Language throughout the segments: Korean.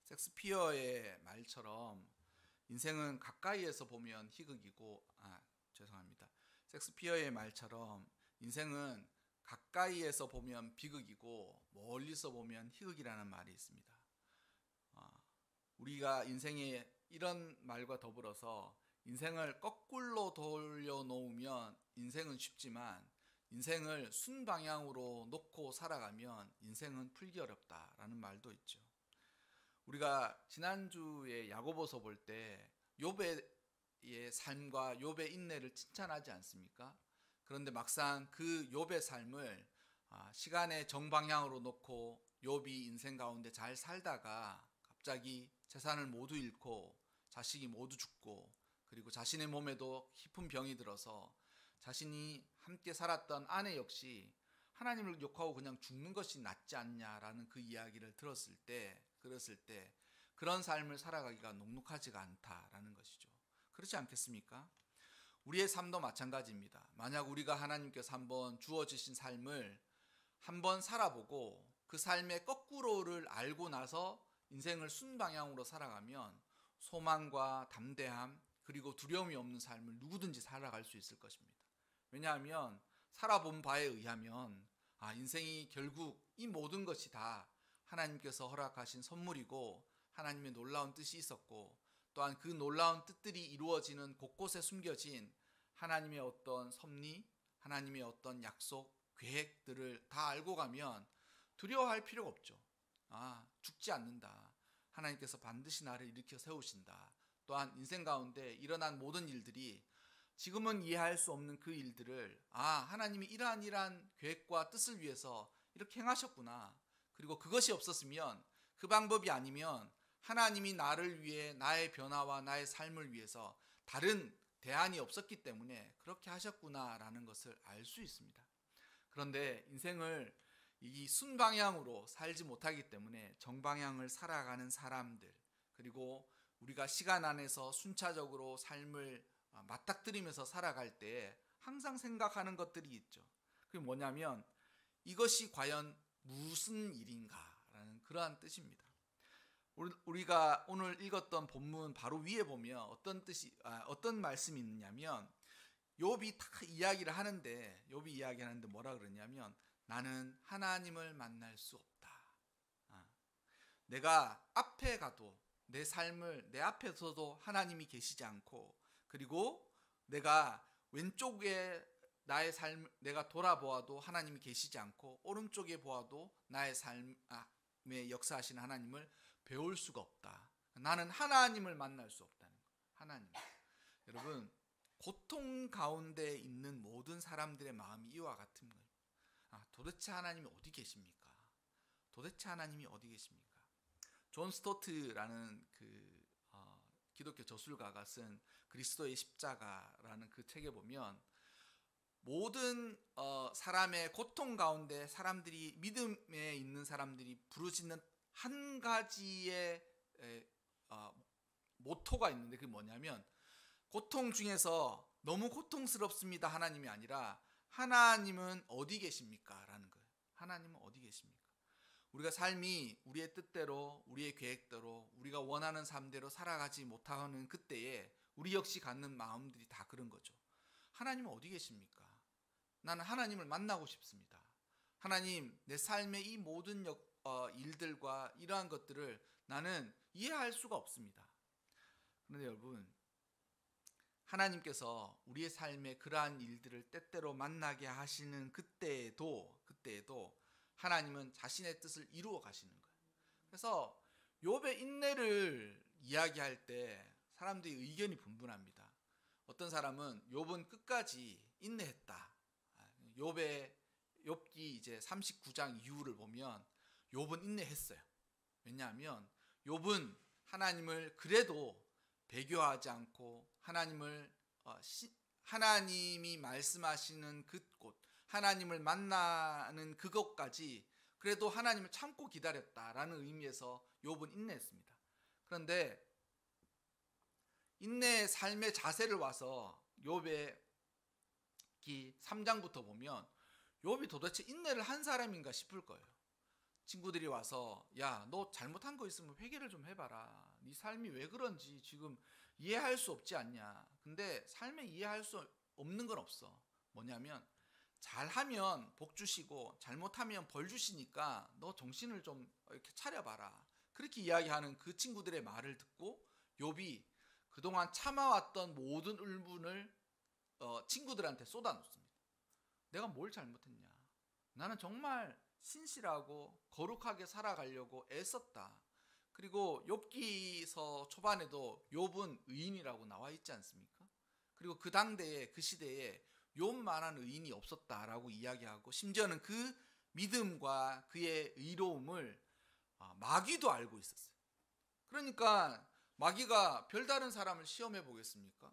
섹스피어의 말처럼 인생은 가까이에서 보면 희극이고 죄송합니다. 섹스피어의 말처럼 인생은 가까이에서 보면 비극이고 멀리서 보면 희극이라는 말이 있습니다. 우리가 인생에 이런 말과 더불어서 인생을 거꾸로 돌려놓으면 인생은 쉽지만 인생을 순방향으로 놓고 살아가면 인생은 풀기 어렵다라는 말도 있죠. 우리가 지난주에 야고보서 볼 때 욥의 삶과 욥의 인내를 칭찬하지 않습니까? 그런데 막상 그 욥의 삶을 시간의 정방향으로 놓고 욥이 인생 가운데 잘 살다가 갑자기 재산을 모두 잃고 자식이 모두 죽고 그리고 자신의 몸에도 깊은 병이 들어서 자신이 함께 살았던 아내 역시 하나님을 욕하고 그냥 죽는 것이 낫지 않냐라는 그 이야기를 들었을 때 그런 삶을 살아가기가 녹록하지가 않다라는 것이죠. 그렇지 않겠습니까? 우리의 삶도 마찬가지입니다. 만약 우리가 하나님께서 한번 주어주신 삶을 한번 살아보고 그 삶의 거꾸로를 알고 나서 인생을 순방향으로 살아가면 소망과 담대함 그리고 두려움이 없는 삶을 누구든지 살아갈 수 있을 것입니다. 왜냐하면 살아본 바에 의하면 인생이 결국 이 모든 것이 다 하나님께서 허락하신 선물이고 하나님의 놀라운 뜻이 있었고 또한 그 놀라운 뜻들이 이루어지는 곳곳에 숨겨진 하나님의 어떤 섭리, 하나님의 어떤 약속, 계획들을 다 알고 가면 두려워할 필요가 없죠. 죽지 않는다. 하나님께서 반드시 나를 일으켜 세우신다. 또한 인생 가운데 일어난 모든 일들이 지금은 이해할 수 없는 그 일들을 하나님이 이러한 계획과 뜻을 위해서 이렇게 행하셨구나. 그리고 그것이 없었으면 그 방법이 아니면 하나님이 나를 위해 나의 변화와 나의 삶을 위해서 다른 대안이 없었기 때문에 그렇게 하셨구나라는 것을 알 수 있습니다. 그런데 인생을 이 순방향으로 살지 못하기 때문에 정방향을 살아가는 사람들 그리고 우리가 시간 안에서 순차적으로 삶을 맞닥뜨리면서 살아갈 때 항상 생각하는 것들이 있죠. 그게 뭐냐면 이것이 과연 무슨 일인가라는 그러한 뜻입니다. 우리가 오늘 읽었던 본문 바로 위에 보면 어떤 말씀이 있냐면 욥이 다 이야기를 하는데 뭐라 그러냐면 나는 하나님을 만날 수 없다. 내가 앞에 가도 내 삶을 내 앞에서도 하나님이 계시지 않고 그리고 내가 왼쪽에 나의 삶 내가 돌아보아도 하나님이 계시지 않고 오른쪽에 보아도 나의 삶에 역사하시는 하나님을 배울 수가 없다. 나는 하나님을 만날 수 없다는 거. 하나님. 여러분 고통 가운데 있는 모든 사람들의 마음이 이와 같은 거예요. 도대체 하나님이 어디 계십니까? 존 스토트라는 기독교 저술가가 쓴 그리스도의 십자가라는 그 책에 보면 모든 사람의 고통 가운데 사람들이 믿음에 있는 사람들이 부르짖는 한 가지의 모토가 있는데 그게 뭐냐면 고통 중에서 너무 고통스럽습니다 하나님이 아니라 하나님은 어디 계십니까? 라는 거예요. 하나님은 어디 계십니까? 우리가 삶이 우리의 뜻대로 우리의 계획대로 우리가 원하는 삶대로 살아가지 못하는 그때에 우리 역시 갖는 마음들이 다 그런 거죠. 하나님은 어디 계십니까? 나는 하나님을 만나고 싶습니다. 하나님 내 삶의 이 모든 일들과 이러한 것들을 나는 이해할 수가 없습니다. 그런데 여러분 하나님께서 우리의 삶에 그러한 일들을 때때로 만나게 하시는 그때에도 하나님은 자신의 뜻을 이루어 가시는 거예요. 그래서 욥의 인내를 이야기할 때 사람들이 의견이 분분합니다. 어떤 사람은 욥은 끝까지 인내했다. 욥기 이제 39장 이후를 보면 욥은 인내했어요. 왜냐하면 욥은 하나님을 그래도 배교하지 않고 하나님이 말씀하시는 그곳 하나님을 만나는 그것까지 그래도 하나님을 참고 기다렸다라는 의미에서 욥은 인내했습니다. 그런데 인내의 삶의 자세를 와서 욥의 기 3장부터 보면 욥이 도대체 인내를 한 사람인가 싶을 거예요. 친구들이 와서 야, 너 잘못한 거 있으면 회개를 좀 해봐라. 네 삶이 왜 그런지 지금 이해할 수 없지 않냐. 근데 삶에 이해할 수 없는 건 없어. 뭐냐면 잘하면 복 주시고 잘못하면 벌 주시니까 너 정신을 좀 이렇게 차려봐라. 그렇게 이야기하는 그 친구들의 말을 듣고 욥이 그동안 참아왔던 모든 울분을 친구들한테 쏟아놓습니다. 내가 뭘 잘못했냐? 나는 정말 신실하고 거룩하게 살아가려고 애썼다. 그리고 욥기서 초반에도 욥은 의인이라고 나와 있지 않습니까? 그리고 그 당대에 그 시대에 욥만한 의인이 없었다라고 이야기하고 심지어는 그 믿음과 그의 의로움을 마귀도 알고 있었어요. 그러니까 마귀가 별다른 사람을 시험해 보겠습니까?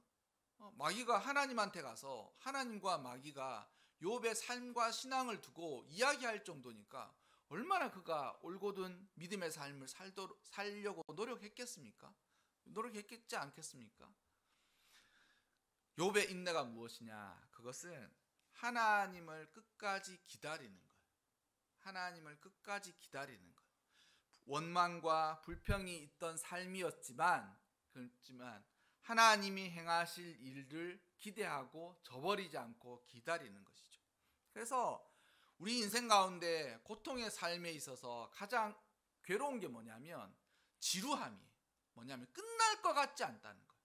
마귀가 하나님한테 가서 하나님과 마귀가 욥의 삶과 신앙을 두고 이야기할 정도니까 얼마나 그가 올곧은 믿음의 삶을 살려고 노력했겠습니까? 노력했겠지 않겠습니까? 욥의 인내가 무엇이냐? 그것은 하나님을 끝까지 기다리는 거예요. 하나님을 끝까지 기다리는 거예요. 원망과 불평이 있던 삶이었지만 그렇지만 하나님이 행하실 일을 기대하고 저버리지 않고 기다리는 것이죠. 그래서 우리 인생 가운데 고통의 삶에 있어서 가장 괴로운 게 뭐냐면 지루함이에요. 뭐냐면 끝날 것 같지 않다는 거예요.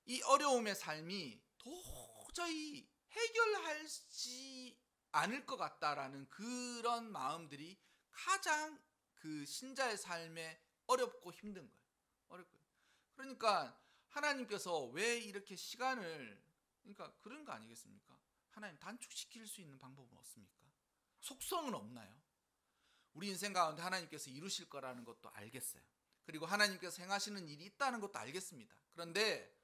이 어려움의 삶이 도저히 해결하지 않을 것 같다라는 그런 마음들이 가장 그 신자의 삶에 어렵고 힘든 거예요. 어렵고. 그러니까 하나님께서 왜 이렇게 시간을 그러니까 그런 거 아니겠습니까? 하나님 단축시킬 수 있는 방법은 없습니까? 속성은 없나요? 우리 인생 가운데 하나님께서 이루실 거라는 것도 알겠어요. 그리고 하나님께서 행하시는 일이 있다는 것도 알겠습니다. 그런데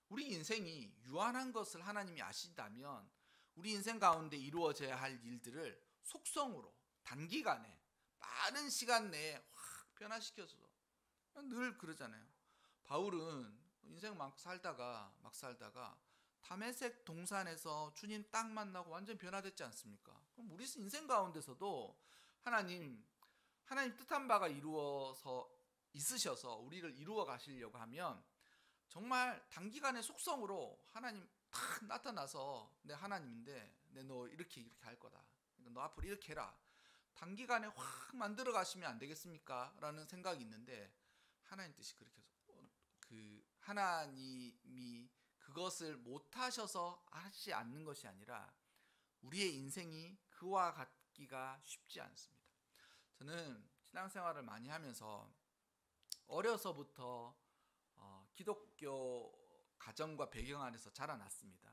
우리 인생이 유한한 것을 하나님이 아신다면 우리 인생 가운데 이루어져야 할 일들을 속성으로 단기간에 빠른 시간 내에 확 변화시켜서 늘 그러잖아요. 바울은 인생 막 살다가 다메섹 동산에서 주님 딱 만나고 완전 변화됐지 않습니까? 그럼 우리 인생 가운데서도 하나님 뜻한 바가 이루어서 있으셔서 우리를 이루어 가시려고 하면 정말 단기간의 속성으로 하나님 탁 나타나서 내 하나님인데 내 너 이렇게 할 거다. 너 앞으로 이렇게 해라. 단기간에 확 만들어 가시면 안 되겠습니까? 라는 생각이 있는데 하나님 뜻이 그렇게 그 하나님이 그것을 못 하셔서 하지 않는 것이 아니라 우리의 인생이 그와 같기가 쉽지 않습니다. 저는 신앙생활을 많이 하면서 어려서부터 기독교 가정과 배경 안에서 자라났습니다.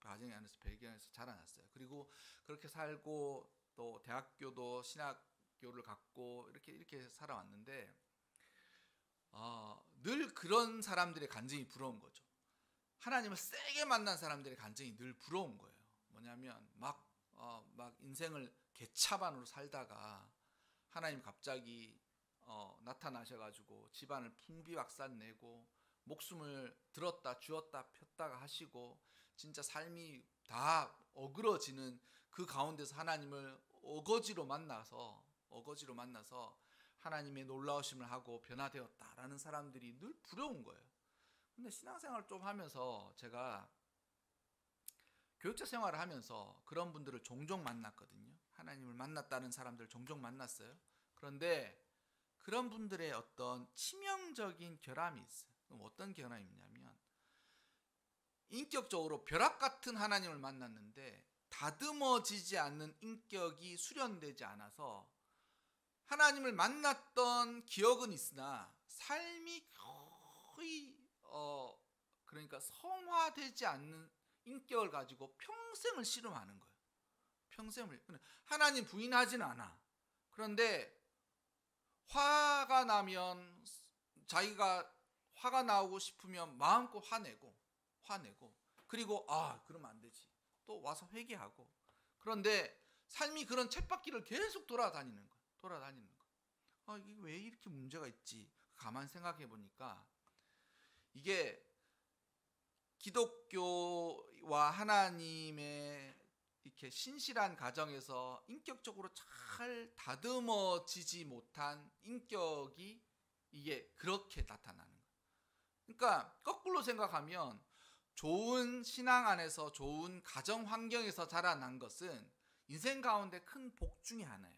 가정 안에서 배경에서 자라났어요. 그리고 그렇게 살고 또 대학교도 신학교를 갖고 이렇게 살아왔는데 늘 그런 사람들의 간증이 부러운 거죠. 하나님을 세게 만난 사람들의 간증이 늘 부러운 거예요. 뭐냐면 막 인생을 개차반으로 살다가 하나님 갑자기 나타나셔가지고 집안을 풍비박산 내고 목숨을 들었다 주었다 폈다가 하시고 진짜 삶이 다 어그러지는 그 가운데서 하나님을 어거지로 만나서 하나님의 놀라우심을 하고 변화되었다라는 사람들이 늘 부러운 거예요. 근데 신앙생활을 좀 하면서 제가 교육자 생활을 하면서 그런 분들을 종종 만났거든요. 하나님을 만났다는 사람들을 종종 만났어요. 그런데 그런 분들의 어떤 치명적인 결함이 있어요. 그럼 어떤 결함이 있냐면 인격적으로 벼락 같은 하나님을 만났는데 다듬어지지 않는 인격이 수련되지 않아서 하나님을 만났던 기억은 있으나 삶이 거의 그러니까 성화되지 않는 인격을 가지고 평생을 씨름하는 거예요. 평생을 하나님 부인하지는 않아. 그런데 화가 나면 자기가 화가 나오고 싶으면 마음껏 화내고 그리고 그러면 안 되지. 또 와서 회개하고. 그런데 삶이 그런 쳇바퀴를 계속 돌아다니는 거야. 이게 왜 이렇게 문제가 있지? 가만 생각해 보니까 이게 기독교와 하나님의 이렇게 신실한 가정에서 인격적으로 잘 다듬어지지 못한 인격이 이게 그렇게 나타나는 거예요. 그러니까 거꾸로 생각하면 좋은 신앙 안에서 좋은 가정 환경에서 자라난 것은 인생 가운데 큰 복 중에 하나예요.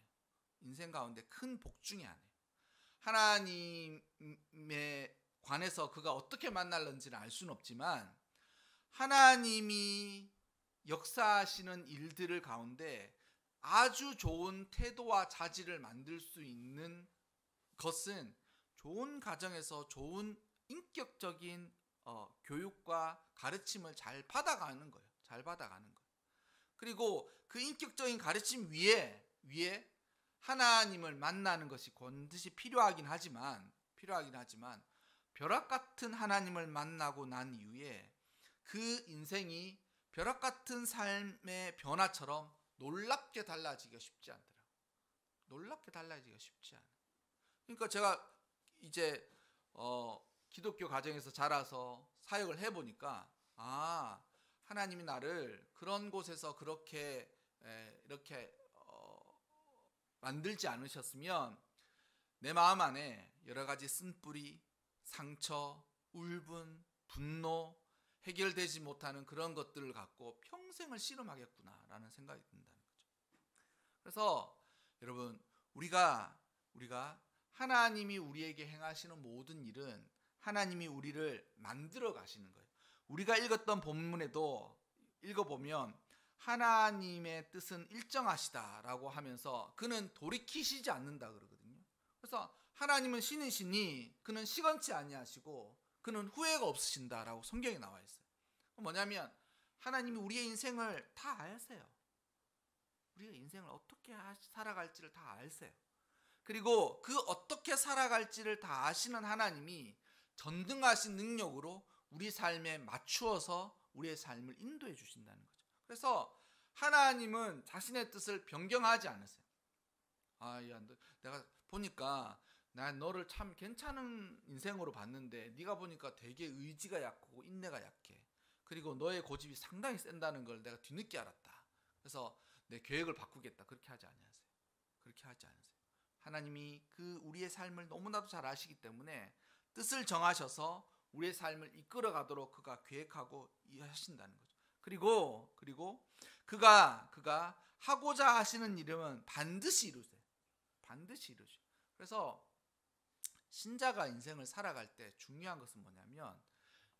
인생 가운데 큰 복 중에 하나예요. 하나님에 관해서 그가 어떻게 만날는지는 알 수는 없지만 하나님이 역사하시는 일들을 가운데 아주 좋은 태도와 자질을 만들 수 있는 것은 좋은 가정에서 좋은 인격적인 교육과 가르침을 잘 받아가는 거예요. 잘 받아가는 거예요. 그리고 그 인격적인 가르침 위에 하나님을 만나는 것이 반드시 필요하긴 하지만 벼락 같은 하나님을 만나고 난 이후에 그 인생이 벼락 같은 삶의 변화처럼 놀랍게 달라지기가 쉽지 않더라고요. 놀랍게 달라지기가 쉽지 않아요. 그러니까 제가 이제 기독교 가정에서 자라서 사역을 해보니까 하나님이 나를 그런 곳에서 그렇게 이렇게 만들지 않으셨으면 내 마음 안에 여러 가지 쓴뿌리, 상처, 울분, 분노, 해결되지 못하는 그런 것들을 갖고 평생을 씨름하겠구나라는 생각이 든다는 거죠. 그래서 여러분 우리가 하나님이 우리에게 행하시는 모든 일은 하나님이 우리를 만들어 가시는 거예요. 우리가 읽었던 본문에도 읽어보면 하나님의 뜻은 일정하시다라고 하면서 그는 돌이키시지 않는다 그러거든요. 그래서 하나님은 신이시니 그는 시건치 아니하시고 그는 후회가 없으신다라고 성경에 나와 있어요. 뭐냐면 하나님이 우리의 인생을 다 아세요. 우리가 인생을 어떻게 살아갈지를 다 아세요. 그리고 그 어떻게 살아갈지를 다 아시는 하나님이 전능하신 능력으로 우리 삶에 맞추어서 우리의 삶을 인도해 주신다는 거죠. 그래서 하나님은 자신의 뜻을 변경하지 않으세요. 내가 보니까 난 너를 참 괜찮은 인생으로 봤는데 네가 보니까 되게 의지가 약하고 인내가 약해. 그리고 너의 고집이 상당히 센다는 걸 내가 뒤늦게 알았다. 그래서 내 계획을 바꾸겠다. 그렇게 하지 않으세요. 그렇게 하지 않으세요. 하나님이 그 우리의 삶을 너무나도 잘 아시기 때문에 뜻을 정하셔서 우리의 삶을 이끌어 가도록 그가 계획하고 하신다는 거죠. 그리고 그가 하고자 하시는 일은 반드시 이루세요. 반드시 이루죠. 그래서 신자가 인생을 살아갈 때 중요한 것은 뭐냐면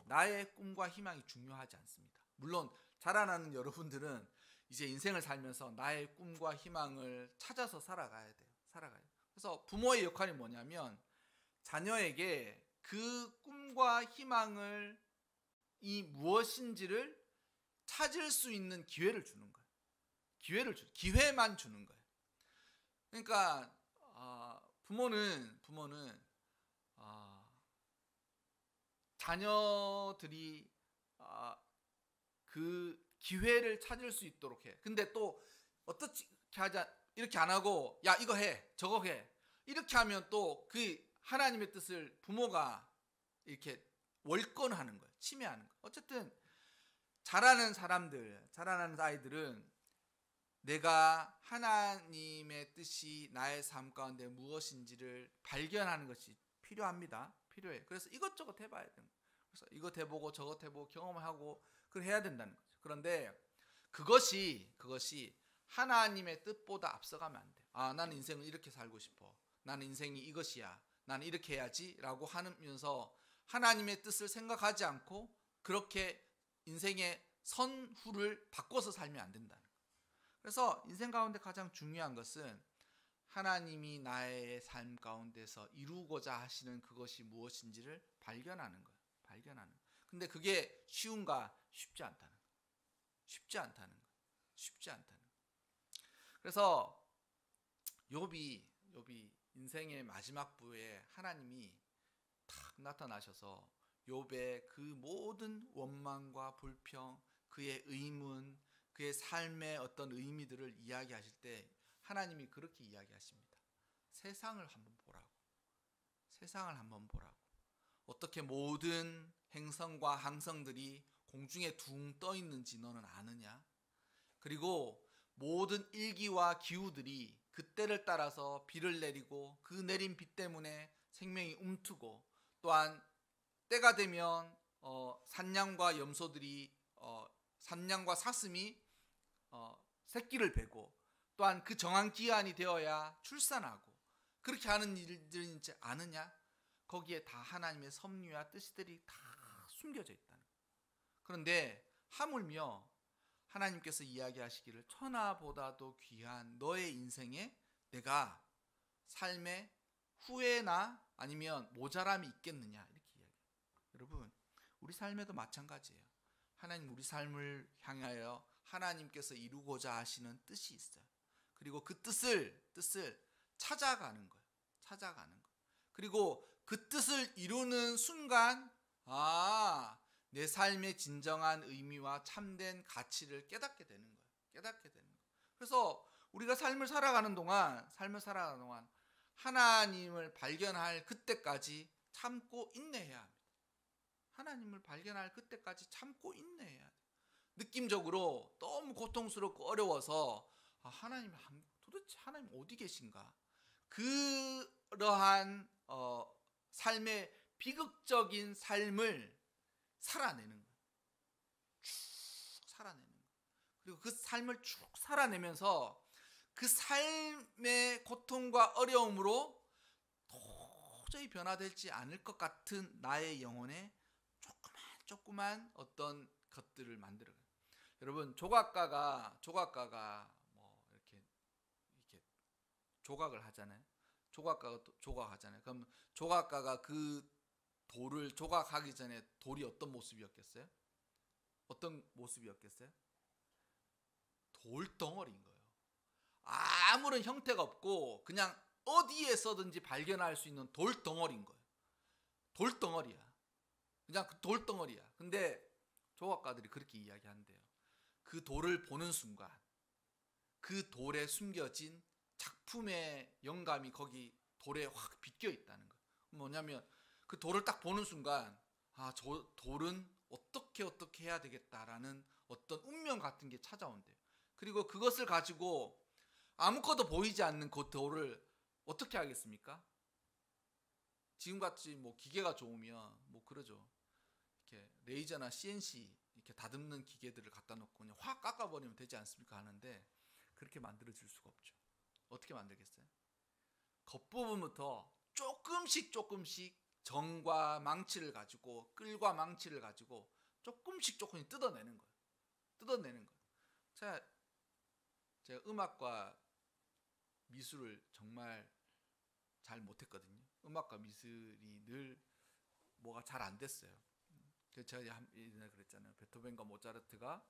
나의 꿈과 희망이 중요하지 않습니다. 물론 자라나는 여러분들은 이제 인생을 살면서 나의 꿈과 희망을 찾아서 살아가야 돼요. 그래서 부모의 역할이 뭐냐면 자녀에게 그 꿈과 희망을 무엇인지를 찾을 수 있는 기회를 주는 거예요. 기회만 주는 거예요. 그러니까 부모는 자녀들이 그 기회를 찾을 수 있도록 해. 근데 또 어떻게 하자 이렇게 안 하고 야 이거 해 저거 해 이렇게 하면 또 그 하나님의 뜻을 부모가 이렇게 월권하는 거예요. 침해하는 거예요. 어쨌든 자라는 아이들은 내가 하나님의 뜻이 나의 삶 가운데 무엇인지를 발견하는 것이 필요해요. 그래서 이것저것 해봐야 돼요. 그래서 이것 해보고 저것 해보고 경험하고 그걸 해야 된다는 거죠. 그런데 그것이 하나님의 뜻보다 앞서가면 안 돼. 나는 인생을 이렇게 살고 싶어. 나는 인생이 이것이야. 나는 이렇게 해야지 라고 하면서 하나님의 뜻을 생각하지 않고 그렇게 인생의 선후를 바꿔서 살면 안 된다는 거예요. 그래서 인생 가운데 가장 중요한 것은 하나님이 나의 삶 가운데서 이루고자 하시는 그것이 무엇인지를 발견하는 거예요. 근데 그게 쉬운가? 쉽지 않다는 거예요. 그래서 욥이 인생의 마지막 부에 하나님이 탁 나타나셔서 욥의 그 모든 원망과 불평, 그의 의문, 그의 삶의 어떤 의미들을 이야기하실 때 하나님이 그렇게 이야기하십니다. 세상을 한번 보라고. 어떻게 모든 행성과 항성들이 공중에 둥 떠 있는지 너는 아느냐? 그리고 모든 일기와 기후들이 그때를 따라서 비를 내리고 그 내린 비 때문에 생명이 움트고, 또한 때가 되면 산양과 염소들이 산양과 사슴이 새끼를 베고, 또한 그 정한 기한이 되어야 출산하고, 그렇게 하는 일들은 이제 아느냐? 거기에 다 하나님의 섭리와 뜻들이 다 숨겨져 있다는 거예요. 그런데 하물며 하나님께서 이야기하시기를 천하보다도 귀한 너의 인생에 내가 삶의 후회나 아니면 모자람이 있겠느냐, 이렇게 이야기해요. 여러분, 우리 삶에도 마찬가지예요. 하나님 우리 삶을 향하여 하나님께서 이루고자 하시는 뜻이 있어요. 그리고 그 뜻을 찾아가는 거예요. 찾아가는 거. 그리고 그 뜻을 이루는 순간, 내 삶의 진정한 의미와 참된 가치를 깨닫게 되는 거예요. 깨닫게 되는 거예요. 그래서 우리가 삶을 살아가는 동안 하나님을 발견할 그때까지 참고 인내해야 합니다. 하나님을 발견할 그때까지 참고 인내해야 돼요. 느낌적으로 너무 고통스럽고 어려워서 도대체 하나님 어디 계신가? 그러한 삶의 비극적인 삶을 살아내는 거예요. 쭉 살아내는 거예요. 그리고 그 삶을 쭉 살아내면서 그 삶의 고통과 어려움으로 도저히 변화되지 않을 것 같은 나의 영혼에 조그만 어떤 것들을 만들어요. 여러분, 조각가가 뭐 이렇게 조각을 하잖아요. 조각가가 조각하잖아요. 그럼 조각가가 그 돌을 조각하기 전에 돌이 어떤 모습이었겠어요? 어떤 모습이었겠어요? 돌덩어리인 거예요. 아무런 형태가 없고 그냥 어디에서든지 발견할 수 있는 돌덩어리인 거예요. 돌덩어리야. 그냥 그 돌덩어리야. 근데 조각가들이 그렇게 이야기한대요. 그 돌을 보는 순간 그 돌에 숨겨진 작품의 영감이 거기 돌에 확 비껴 있다는 거예요. 뭐냐면 그 돌을 딱 보는 순간 저 돌은 어떻게 해야 되겠다라는 어떤 운명 같은 게 찾아온대요. 그리고 그것을 가지고 아무것도 보이지 않는 그 돌을 어떻게 하겠습니까? 지금같이 뭐 기계가 좋으면 뭐 그러죠. 이렇게 레이저나 CNC 이렇게 다듬는 기계들을 갖다 놓고 그냥 확 깎아버리면 되지 않습니까? 하는데 그렇게 만들어질 수가 없죠. 어떻게 만들겠어요? 겉부분부터 조금씩 정과 망치를 가지고, 끌과 망치를 가지고 조금씩 뜯어내는 거예요. 제가 음악과 미술을 정말 잘 못했거든요. 음악과 미술이 늘 뭐가 잘 안 됐어요. 그래서 제가 예전에 그랬잖아요. 베토벤과 모차르트가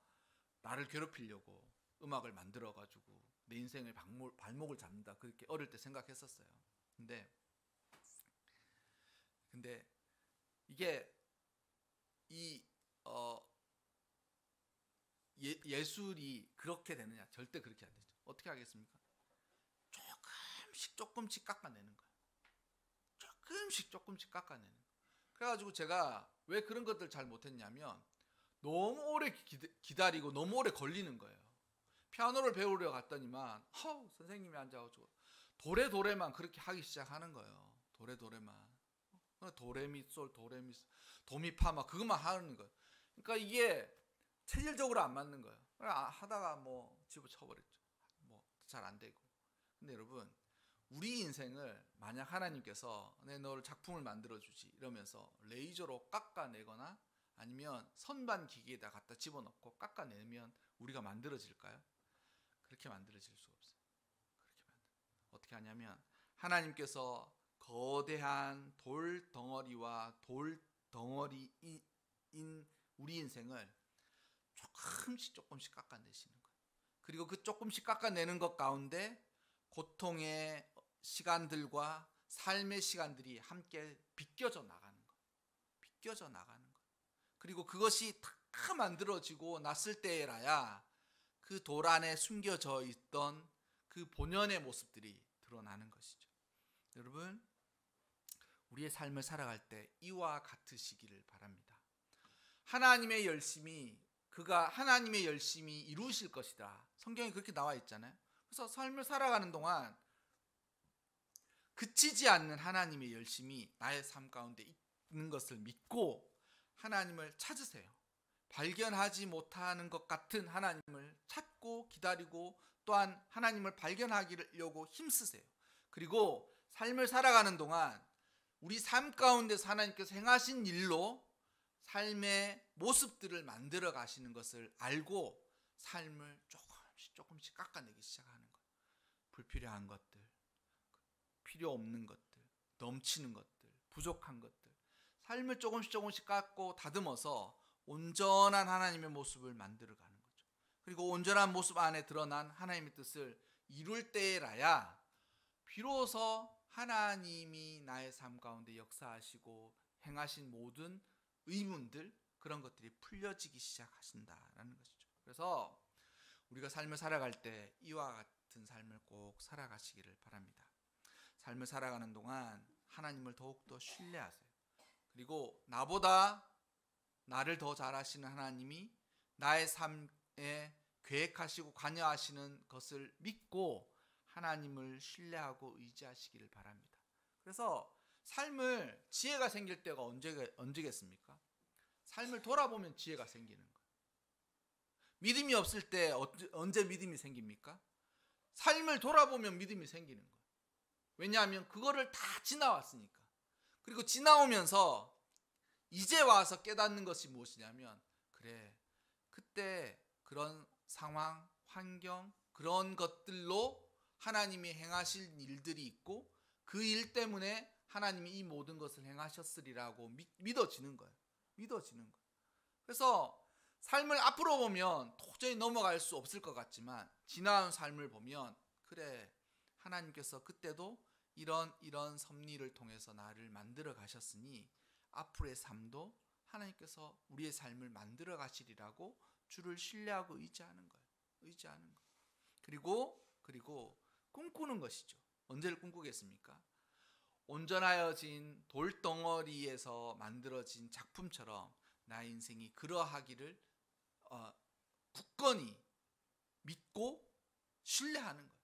나를 괴롭히려고 음악을 만들어가지고 내 인생의 발목을 잡는다, 그렇게 어릴 때 생각했었어요. 근데 이게 예술이 그렇게 되느냐? 절대 그렇게 안 되죠. 어떻게 하겠습니까? 조금씩 깎아내는 거예요. 조금씩 깎아내는 거예요. 그래가지고 제가 왜 그런 것들 잘 못했냐면 너무 오래 기다리고 너무 오래 걸리는 거예요. 피아노를 배우려 갔더니만 선생님이 앉아가지고 도레만 그렇게 하기 시작하는 거예요. 도레만 도레미솔 도미파 막 그것만 하는 거예요. 그러니까 이게 체질적으로 안 맞는 거예요. 하다가 뭐 집어쳐버렸죠. 뭐 잘 안 되고. 근데 여러분, 우리 인생을 만약 하나님께서 너를 작품을 만들어주지 이러면서 레이저로 깎아내거나 아니면 선반 기계에다 갖다 집어넣고 깎아내면 우리가 만들어질까요? 그렇게 만들어질 수가 없어요. 어떻게 하냐면 하나님께서 거대한 돌덩어리와 돌덩어리인 우리 인생을 조금씩 깎아내시는 거예요. 그리고 그 조금씩 깎아내는 것 가운데 고통의 시간들과 삶의 시간들이 함께 비껴져 나가는 거예요. 그리고 그것이 다 만들어지고 났을 때라야 그 돌 안에 숨겨져 있던 그 본연의 모습들이 드러나는 것이죠. 여러분, 우리의 삶을 살아갈 때 이와 같으시기를 바랍니다. 하나님의 열심이 그가 하나님의 열심히 이루실 것이다. 성경에 그렇게 나와 있잖아요. 그래서 삶을 살아가는 동안 그치지 않는 하나님의 열심이 나의 삶 가운데 있는 것을 믿고 하나님을 찾으세요. 발견하지 못하는 것 같은 하나님을 찾고 기다리고 또한 하나님을 발견하려고 힘쓰세요. 그리고 삶을 살아가는 동안 우리 삶 가운데서 하나님께서 행하신 일로 삶의 모습들을 만들어 가시는 것을 알고 삶을 조금씩 깎아내기 시작하는 거예요. 불필요한 것들, 필요 없는 것들, 넘치는 것들, 부족한 것들, 삶을 조금씩 깎고 다듬어서 온전한 하나님의 모습을 만들어가는 거죠. 그리고 온전한 모습 안에 드러난 하나님의 뜻을 이룰 때라야 비로소 하나님이 나의 삶 가운데 역사하시고 행하신 모든 의문들, 그런 것들이 풀려지기 시작하신다라는 것이죠. 그래서 우리가 삶을 살아갈 때 이와 같은 삶을 꼭 살아가시기를 바랍니다. 삶을 살아가는 동안 하나님을 더욱더 신뢰하세요. 그리고 나보다 나를 더 잘 아시는 하나님이 나의 삶에 계획하시고 관여하시는 것을 믿고 하나님을 신뢰하고 의지하시기를 바랍니다. 그래서 삶을 지혜가 생길 때가 언제겠습니까? 삶을 돌아보면 지혜가 생기는 거예요. 믿음이 없을 때 언제 믿음이 생깁니까? 삶을 돌아보면 믿음이 생기는 거예요. 왜냐하면 그거를 다 지나왔으니까. 그리고 지나오면서 이제 와서 깨닫는 것이 무엇이냐면, 그래, 그때 그런 상황, 환경, 그런 것들로 하나님이 행하실 일들이 있고 그 일 때문에 하나님이 이 모든 것을 행하셨으리라고 믿어지는 거예요. 믿어지는 거예요. 그래서 삶을 앞으로 보면 도저히 넘어갈 수 없을 것 같지만 지나온 삶을 보면, 그래, 하나님께서 그때도 이런 섭리를 통해서 나를 만들어 가셨으니 앞으로의 삶도 하나님께서 우리의 삶을 만들어 가시리라고 주를 신뢰하고 의지하는 거예요. 의지하는 거. 그리고 꿈꾸는 것이죠. 언제를 꿈꾸겠습니까? 온전하여진 돌덩어리에서 만들어진 작품처럼 나의 인생이 그러하기를 굳건히 믿고 신뢰하는 거예요.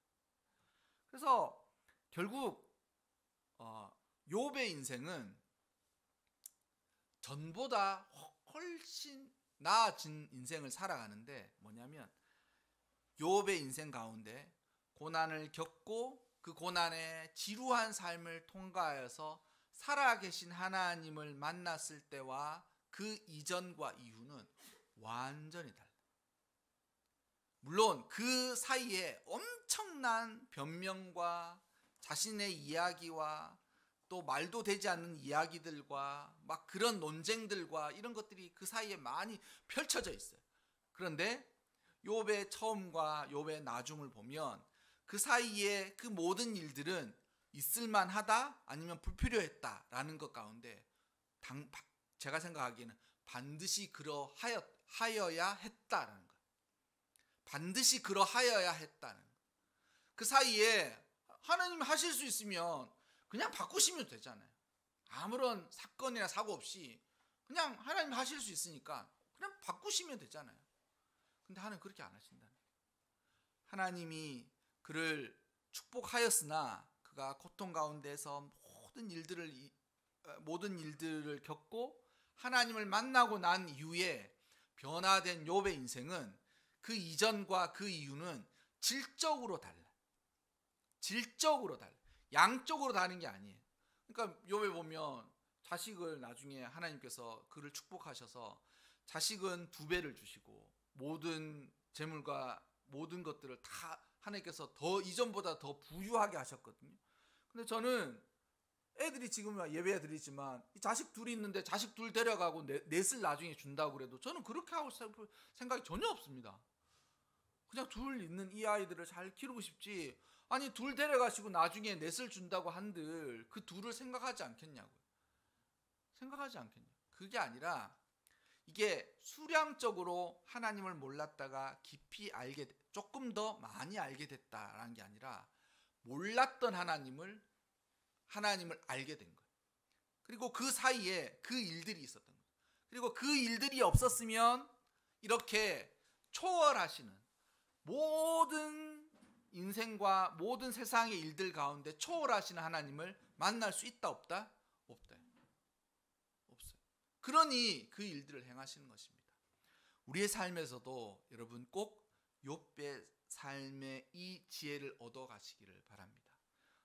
그래서 결국 욥의 인생은 전보다 훨씬 나아진 인생을 살아가는데, 뭐냐면 욥의 인생 가운데 고난을 겪고 그 고난의 지루한 삶을 통과하여서 살아계신 하나님을 만났을 때와 그 이전과 이후는 완전히 달라요. 물론 그 사이에 엄청난 변명과 자신의 이야기와 또 말도 되지 않는 이야기들과 막 그런 논쟁들과 이런 것들이 그 사이에 많이 펼쳐져 있어요. 그런데 욥의 처음과 욥의 나중을 보면 그 사이에 그 모든 일들은 있을만하다 아니면 불필요했다라는 것 가운데 제가 생각하기에는 반드시 그러하여야 했다라는 거예요. 반드시 그러하여야 했다는 거예요. 그 사이에 하나님이 하실 수 있으면 그냥 바꾸시면 되잖아요. 아무런 사건이나 사고 없이 그냥 하나님이 하실 수 있으니까 그냥 바꾸시면 되잖아요. 근데 하나님 그렇게 안 하신다는 거예요. 하나님이 그를 축복하였으나 그가 고통 가운데서 모든 일들을 겪고 하나님을 만나고 난 이후에 변화된 욥의 인생은 그 이전과 그 이후는 질적으로 달라요. 질적으로 달라요. 양쪽으로 다른 게 아니에요. 그러니까 욥에 보면 자식을 나중에 하나님께서 그를 축복하셔서 자식은 2배를 주시고 모든 재물과 모든 것들을 다 하나님께서 더 이전보다 더 부유하게 하셨거든요. 근데 저는 애들이 지금 예배 드리지만 자식 둘이 있는데 자식 둘 데려가고 넷을 나중에 준다고 그래도 저는 그렇게 하고 싶을 생각이 전혀 없습니다. 그냥 둘 있는 이 아이들을 잘 키우고 싶지, 아니 둘 데려가시고 나중에 넷을 준다고 한들 그 둘을 생각하지 않겠냐고요. 생각하지 않겠냐고. 그게 아니라 이게 수량적으로 하나님을 몰랐다가 깊이 조금 더 많이 알게 됐다라는 게 아니라 몰랐던 하나님을 알게 된 거예요. 그리고 그 사이에 그 일들이 있었던 거예요. 그리고 그 일들이 없었으면 이렇게 초월하시는 모든 인생과 모든 세상의 일들 가운데 초월하시는 하나님을 만날 수 있다 없다? 없다. 없어요. 그러니 그 일들을 행하시는 것입니다. 우리의 삶에서도 여러분 꼭 욥의 삶의 이 지혜를 얻어 가시기를 바랍니다.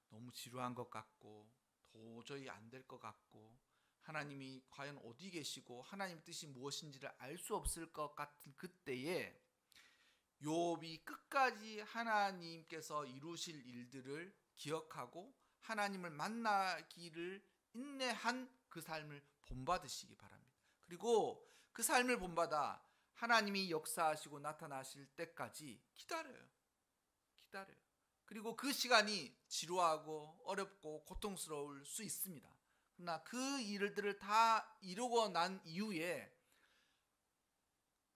너무 지루한 것 같고 도저히 안 될 것 같고 하나님이 과연 어디 계시고 하나님 뜻이 무엇인지를 알 수 없을 것 같은 그때에 욥이 끝까지 하나님께서 이루실 일들을 기억하고 하나님을 만나기를 인내한 그 삶을 본받으시기 바랍니다. 그리고 그 삶을 본받아 하나님이 역사하시고 나타나실 때까지 기다려요. 그리고 그 시간이 지루하고 어렵고 고통스러울 수 있습니다. 그러나 그 일들을 다 이루고 난 이후에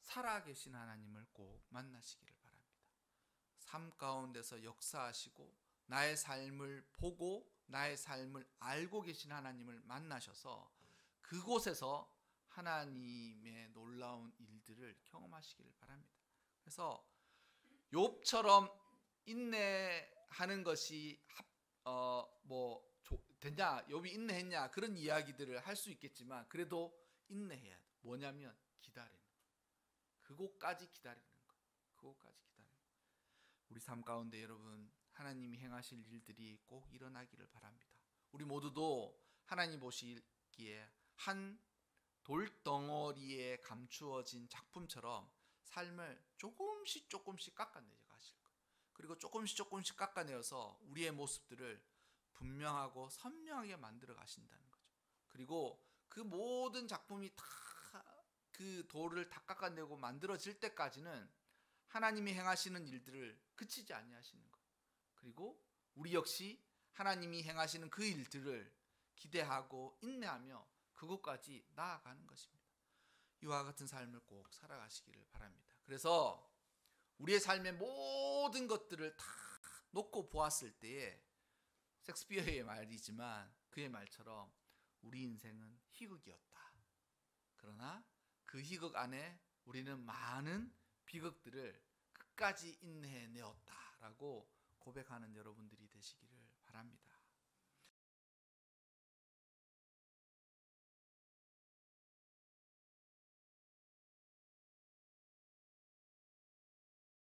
살아계신 하나님을 꼭 만나시기를 바랍니다. 삶 가운데서 역사하시고 나의 삶을 보고 나의 삶을 알고 계신 하나님을 만나셔서 그곳에서 하나님의 놀라운 일들을 경험하시기를 바랍니다. 그래서 욥처럼 인내하는 것이 되냐, 욥이 인내했냐 그런 이야기들을 할 수 있겠지만 그래도 인내해야 돼. 뭐냐면 기다리는 거. 그곳까지 기다리는 거. 우리 삶 가운데 여러분 하나님이 행하실 일들이 꼭 일어나기를 바랍니다. 우리 모두도 하나님 보시기에 한 돌덩어리에 감추어진 작품처럼 삶을 조금씩 깎아내려 가실 거예요. 그리고 조금씩 깎아내어서 우리의 모습들을 분명하고 선명하게 만들어 가신다는 거죠. 그리고 그 모든 작품이 다 그 돌을 다 깎아내고 만들어질 때까지는 하나님이 행하시는 일들을 그치지 아니하시는 거예요. 그리고 우리 역시 하나님이 행하시는 그 일들을 기대하고 인내하며 그곳까지 나아가는 것입니다. 이와 같은 삶을 꼭 살아가시기를 바랍니다. 그래서 우리의 삶의 모든 것들을 다 놓고 보았을 때에 섹스피어의 말이지만 그의 말처럼 우리 인생은 희극이었다. 그러나 그 희극 안에 우리는 많은 비극들을 끝까지 인내해내었다라고 고백하는 여러분들이 되시기를